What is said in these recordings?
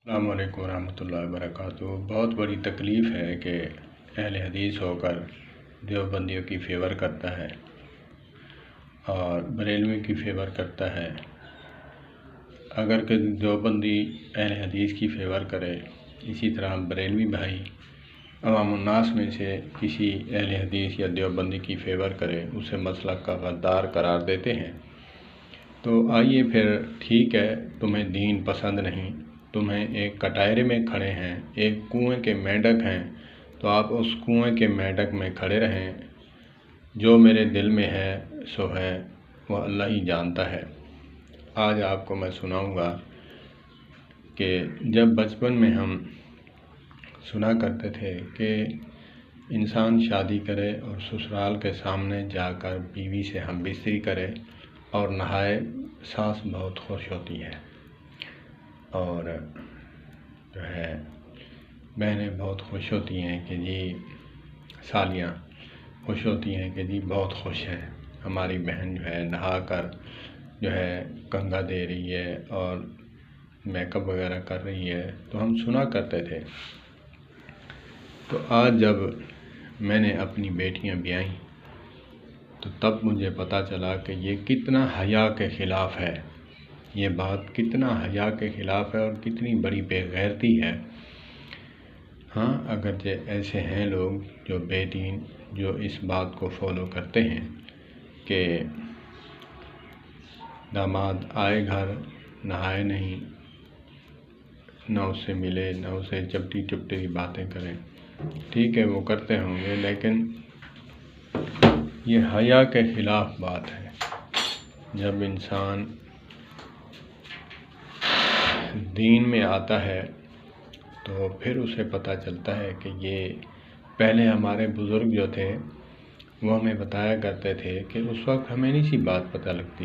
السلام علیکم ورحمۃ اللہ وبرکاتہ۔ بہت بڑی تکلیف ہے کہ اہل حدیث ہو کر دیوبندیوں کی فیور کرتا ہے اور بریلوی کی فیور کرتا ہے۔ اگر کہ دیوبندی اہل حدیث کی فیور کرے، اسی طرح بریلوی بھائی عوام الناس میں سے کسی اہل حدیث یا دیوبندی کی فیور کرے، اسے مسلک کا غدار قرار دیتے ہیں۔ تو آئیے پھر، ٹھیک ہے، تمہیں دین پسند نہیں، تمہیں ایک کٹہرے میں کھڑے ہیں، ایک کنویں کے مینڈک ہیں، تو آپ اس کنویں کے مینڈک میں کھڑے رہیں۔ جو میرے دل میں ہے سو ہے، وہ اللہ ہی جانتا ہے۔ آج آپ کو میں سناؤں گا کہ جب بچپن میں ہم سنا کرتے تھے کہ انسان شادی کرے اور سسرال کے سامنے جا کر بیوی سے ہم بستری کرے اور نہائے، ساس بہت خوش ہوتی ہے، اور جو ہے بہنیں بہت خوش ہوتی ہیں کہ جی، سالیاں خوش ہوتی ہیں کہ جی بہت خوش ہے، ہماری بہن جو ہے نہا کر جو ہے کنگھا دے رہی ہے اور میک اپ وغیرہ کر رہی ہے، تو ہم سنا کرتے تھے۔ تو آج جب میں نے اپنی بیٹیاں بیائیں تو تب مجھے پتہ چلا کہ یہ کتنا حیا کے خلاف ہے، یہ بات کتنا حیا کے خلاف ہے اور کتنی بڑی بے غیرتی ہے۔ ہاں، اگرچہ ایسے ہیں لوگ جو بے دین، جو اس بات کو فالو کرتے ہیں کہ داماد آئے گھر نہائے نہیں، نہ اس سے ملے، نہ اسے چپٹی چپٹی باتیں کریں۔ ٹھیک ہے، وہ کرتے ہوں گے، لیکن یہ حیا کے خلاف بات ہے۔ جب انسان دین میں آتا ہے تو پھر اسے پتہ چلتا ہے کہ یہ پہلے ہمارے بزرگ جو تھے وہ ہمیں بتایا کرتے تھے کہ اس وقت ہمیں نہیں سی بات پتہ لگتی،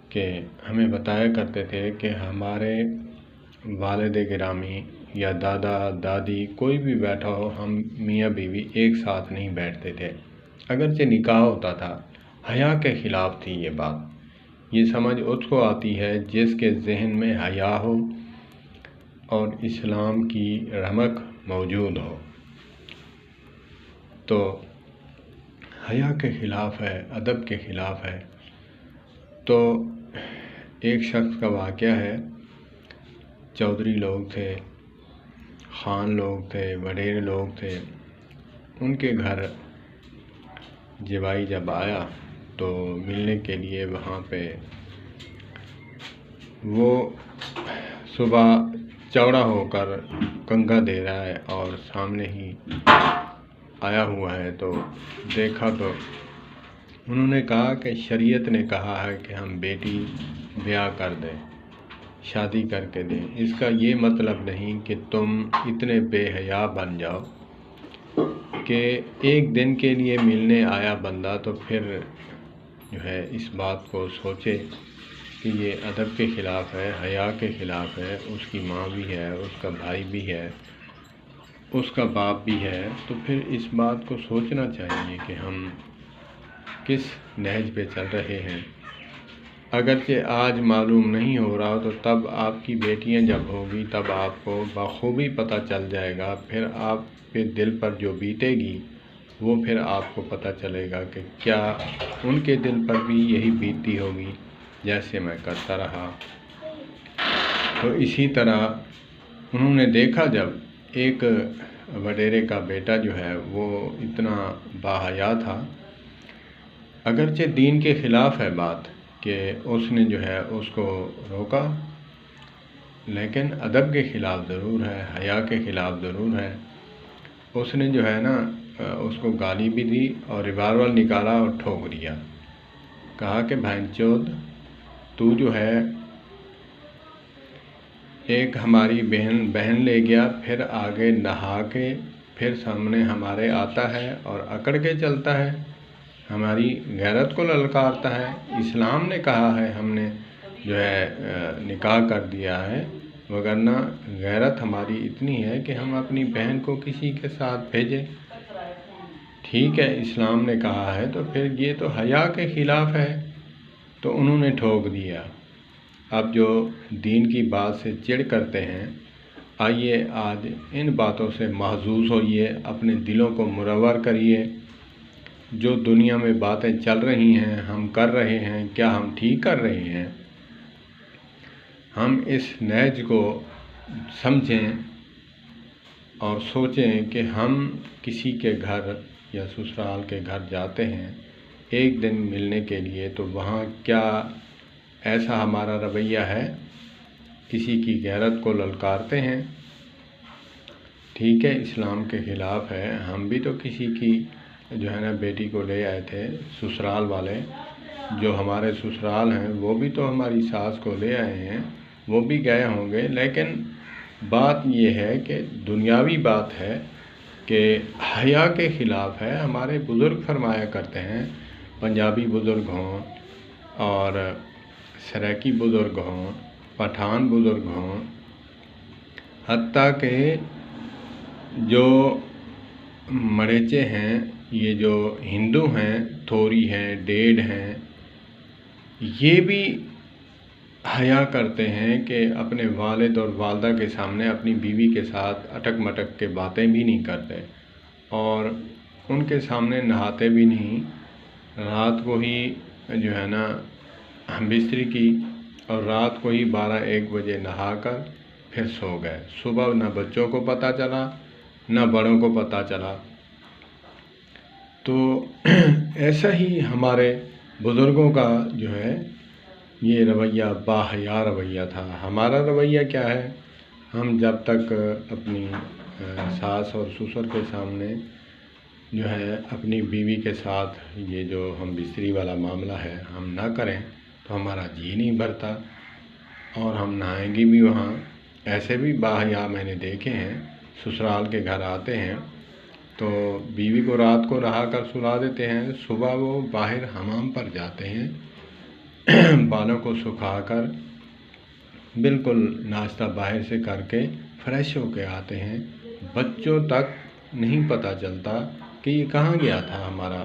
کہ ہمیں بتایا کرتے تھے کہ ہمارے والد گرامی یا دادا دادی کوئی بھی بیٹھا ہو، ہم میاں بیوی ایک ساتھ نہیں بیٹھتے تھے، اگرچہ نکاح ہوتا تھا۔ حیا کے خلاف تھی یہ بات۔ یہ سمجھ اس کو آتی ہے جس کے ذہن میں حیا ہو اور اسلام کی رمق موجود ہو۔ تو حیا کے خلاف ہے، ادب کے خلاف ہے۔ تو ایک شخص کا واقعہ ہے، چودھری لوگ تھے، خان لوگ تھے، وڈیر لوگ تھے، ان کے گھر جوائی جب آیا تو ملنے کے لیے وہاں پہ وہ صبح چوڑا ہو کر کنگھا دے رہا ہے اور سامنے ہی آیا ہوا ہے، تو دیکھا تو انہوں نے کہا کہ شریعت نے کہا ہے کہ ہم بیٹی بیاہ کر دیں، شادی کر کے دیں۔ اس کا یہ مطلب نہیں کہ تم اتنے بے حیا بن جاؤ کہ ایک دن کے لیے ملنے آیا بندہ تو پھر جو ہے اس بات کو سوچے کہ یہ ادب کے خلاف ہے، حیا کے خلاف ہے۔ اس کی ماں بھی ہے، اس کا بھائی بھی ہے، اس کا باپ بھی ہے، تو پھر اس بات کو سوچنا چاہیے کہ ہم کس نہج پہ چل رہے ہیں۔ اگرچہ آج معلوم نہیں ہو رہا تو تب آپ کی بیٹیاں جب ہوگی تب آپ کو بخوبی پتہ چل جائے گا، پھر آپ کے دل پر جو بیتے گی وہ پھر آپ کو پتہ چلے گا کہ کیا ان کے دل پر بھی یہی بیتتی ہوگی جیسے میں کرتا رہا۔ تو اسی طرح انہوں نے دیکھا جب ایک وڈیرے کا بیٹا جو ہے وہ اتنا باحیا تھا، اگرچہ دین کے خلاف ہے بات کہ اس نے جو ہے اس کو روکا، لیکن ادب کے خلاف ضرور ہے، حیا کے خلاف ضرور ہے۔ اس نے جو ہے نا اس کو گالی بھی دی اور ریوالور نکالا اور ٹھوک دیا، کہا کہ بہن چود، تو جو ہے ایک ہماری بہن لے گیا، پھر آگے نہا کے پھر سامنے ہمارے آتا ہے اور اکڑ کے چلتا ہے، ہماری غیرت کو للکارتا ہے۔ اسلام نے کہا ہے، ہم نے جو ہے نکاح کر دیا ہے، وگرنہ غیرت ہماری اتنی ہے کہ ہم اپنی بہن کو کسی کے ساتھ بھیجیں۔ ٹھیک ہے، اسلام نے کہا ہے، تو پھر یہ تو حیا کے خلاف ہے، تو انہوں نے ٹھوک دیا۔ اب جو دین کی بات سے چڑ کرتے ہیں آئیے آج ان باتوں سے محظوظ ہوئیے، اپنے دلوں کو منور کریے۔ جو دنیا میں باتیں چل رہی ہیں، ہم کر رہے ہیں، کیا ہم ٹھیک کر رہے ہیں؟ ہم اس نہج کو سمجھیں اور سوچیں کہ ہم کسی کے گھر یا سسرال کے گھر جاتے ہیں ایک دن ملنے کے لیے، تو وہاں کیا ایسا ہمارا رویہ ہے؟ کسی کی غیرت کو للکارتے ہیں؟ ٹھیک ہے، اسلام کے خلاف ہے۔ ہم بھی تو کسی کی بیٹی کو لے آئے تھے، سسرال والے جو ہمارے سسرال ہیں وہ بھی تو ہماری ساس کو لے آئے ہیں، وہ بھی گئے ہوں گے، لیکن بات یہ ہے کہ دنیاوی بات ہے کہ حیا کے خلاف ہے۔ ہمارے بزرگ فرمایا کرتے ہیں، پنجابی بزرگ ہوں اور سرائکی بزرگ ہوں، پٹھان بزرگ ہوں، حتیٰ کہ جو مریچے ہیں، یہ جو ہندو ہیں، تھوری ہیں، ڈیڑھ ہیں، یہ بھی حیا کرتے ہیں کہ اپنے والد اور والدہ کے سامنے اپنی بیوی کے ساتھ اٹک مٹک کے باتیں بھی نہیں کرتے، اور ان کے سامنے نہاتے بھی نہیں۔ رات کو ہی بستری کی اور رات کو ہی 12-1 بجے نہا کر پھر سو گئے۔ صبح نہ بچوں کو پتہ چلا نہ بڑوں کو پتہ چلا۔ تو ایسا ہی ہمارے بزرگوں کا یہ رویہ باحیا رویہ تھا۔ ہمارا رویہ کیا ہے؟ ہم جب تک اپنی ساس اور سسر کے سامنے اپنی بیوی کے ساتھ یہ جو ہم بستری والا معاملہ ہے ہم نہ کریں تو ہمارا جی نہیں بھرتا، اور ہم نہائیں گے بھی وہاں۔ ایسے بھی باحیا میں نے دیکھے ہیں، سسرال کے گھر آتے ہیں تو بیوی کو رات کو نہا کر سلا دیتے ہیں، صبح وہ باہر حمام پر جاتے ہیں، بالوں کو سکھا کر بالکل ناشتہ باہر سے کر کے فریش ہو کے آتے ہیں۔ بچوں تک نہیں پتہ چلتا کہ یہ کہاں گیا تھا ہمارا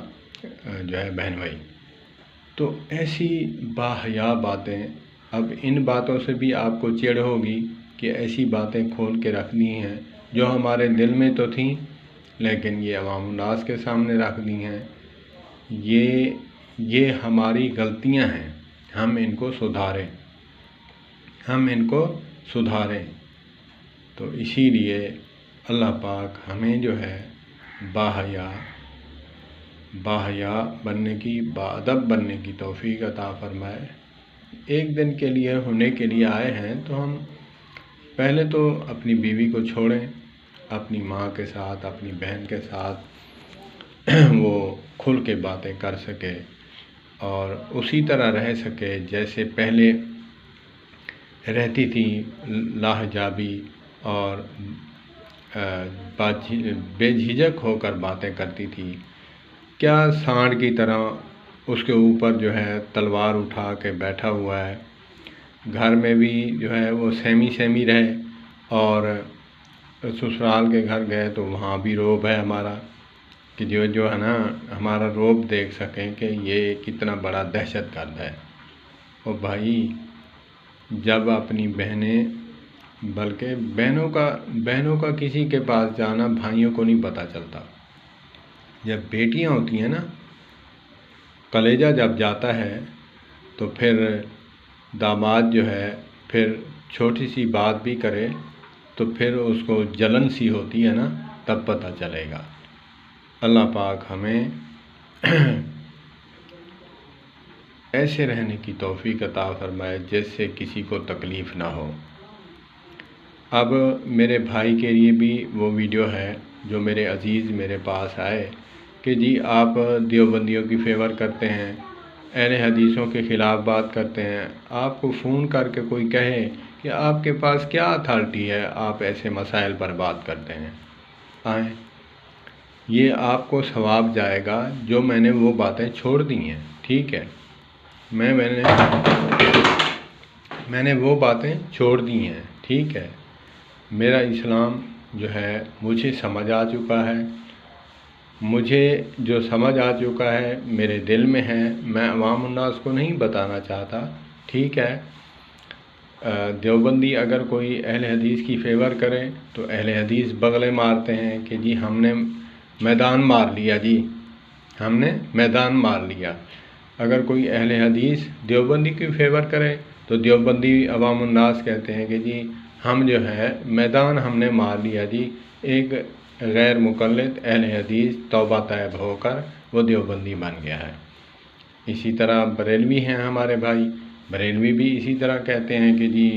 بہن بھائی۔ تو ایسی باحیا باتیں، اب ان باتوں سے بھی آپ کو چڑ ہوگی کہ ایسی باتیں کھول کے رکھنی ہیں جو ہمارے دل میں تو تھیں لیکن یہ عوام الناس کے سامنے رکھ دی ہیں۔ یہ ہماری غلطیاں ہیں، ہم ان کو سدھاریں۔ تو اسی لیے اللہ پاک ہمیں باحیا بننے کی، باادب بننے کی توفیق عطا فرمائے۔ ایک دن کے لیے ہونے کے لیے آئے ہیں تو ہم پہلے تو اپنی بیوی کو چھوڑیں، اپنی ماں کے ساتھ، اپنی بہن کے ساتھ وہ کھل کے باتیں کر سکے اور اسی طرح رہ سکے جیسے پہلے رہتی تھی، لاحجابی اور بے جھجک ہو کر باتیں کرتی تھی۔ کیا سانڈ کی طرح اس کے اوپر تلوار اٹھا کے بیٹھا ہوا ہے؟ گھر میں بھی وہ سہمی رہے، اور سسرال کے گھر گئے تو وہاں بھی روب ہے ہمارا کہ ہمارا روب دیکھ سکیں کہ یہ کتنا بڑا دہشت گرد ہے۔ اور بھائی، جب اپنی بہنیں، بلکہ بہنوں کا کسی کے پاس جانا بھائیوں کو نہیں پتہ چلتا۔ جب بیٹیاں ہوتی ہیں نا، کلیجہ جب جاتا ہے تو پھر داماد پھر چھوٹی سی بات بھی کرے تو پھر اس کو جلن سی ہوتی ہے نا، تب پتہ چلے گا۔ اللہ پاک ہمیں ایسے رہنے کی توفیق عطا فرمائے جس سے کسی کو تکلیف نہ ہو۔ اب میرے بھائی کے لیے بھی وہ ویڈیو ہے جو میرے عزیز میرے پاس آئے کہ جی آپ دیوبندیوں کی فیور کرتے ہیں، اہل حدیثوں کے خلاف بات کرتے ہیں، آپ کو فون کر کے کوئی کہے کہ آپ کے پاس کیا اتھارٹی ہے، آپ ایسے مسائل پر بات کرتے ہیں، آئیں، یہ آپ کو ثواب جائے گا جو میں نے وہ باتیں چھوڑ دی ہیں۔ ٹھیک ہے، میں نے وہ باتیں چھوڑ دی ہیں، ٹھیک ہے۔ میرا اسلام مجھے سمجھ آ چکا ہے، مجھے جو سمجھ آ چکا ہے میرے دل میں ہے، میں عوام الناس کو نہیں بتانا چاہتا، ٹھیک ہے۔ دیوبندی اگر کوئی اہل حدیث کی فیور کرے تو اہل حدیث بغلے مارتے ہیں کہ جی ہم نے میدان مار لیا، جی ہم نے میدان مار لیا۔ اگر کوئی اہل حدیث دیوبندی کی فیور کرے تو دیوبندی عوام الناس کہتے ہیں کہ جی ہم جو ہے میدان ہم نے مار لیا، جی ایک غیر مقلد اہل حدیث توبہ طیب ہو کر وہ دیوبندی بن گیا ہے۔ اسی طرح بریلوی ہیں ہمارے بھائی، بریلوی بھی اسی طرح کہتے ہیں کہ جی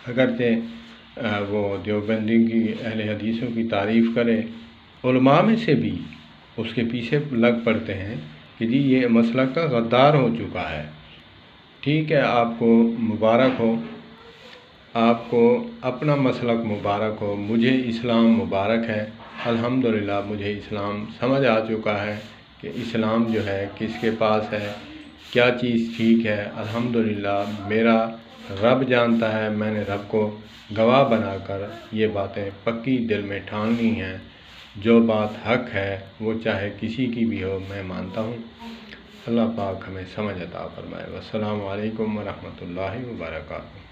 اگرچہ وہ دیوبندی کی اہل حدیثوں کی تعریف کرے، علماء میں سے بھی اس کے پیچھے لگ پڑتے ہیں کہ جی یہ مسلک کا غدار ہو چکا ہے۔ ٹھیک ہے، آپ کو مبارک ہو، آپ کو اپنا مسلک مبارک ہو، مجھے اسلام مبارک ہے۔ الحمدللہ مجھے اسلام سمجھ آ چکا ہے کہ اسلام جو ہے کس کے پاس ہے، کیا چیز ٹھیک ہے۔ الحمدللہ میرا رب جانتا ہے، میں نے رب کو گواہ بنا کر یہ باتیں پکی دل میں ٹھان لی ہیں۔ جو بات حق ہے وہ چاہے کسی کی بھی ہو میں مانتا ہوں۔ اللہ پاک ہمیں سمجھ عطا فرمائے۔ والسلام علیکم ورحمۃ اللہ وبرکاتہ۔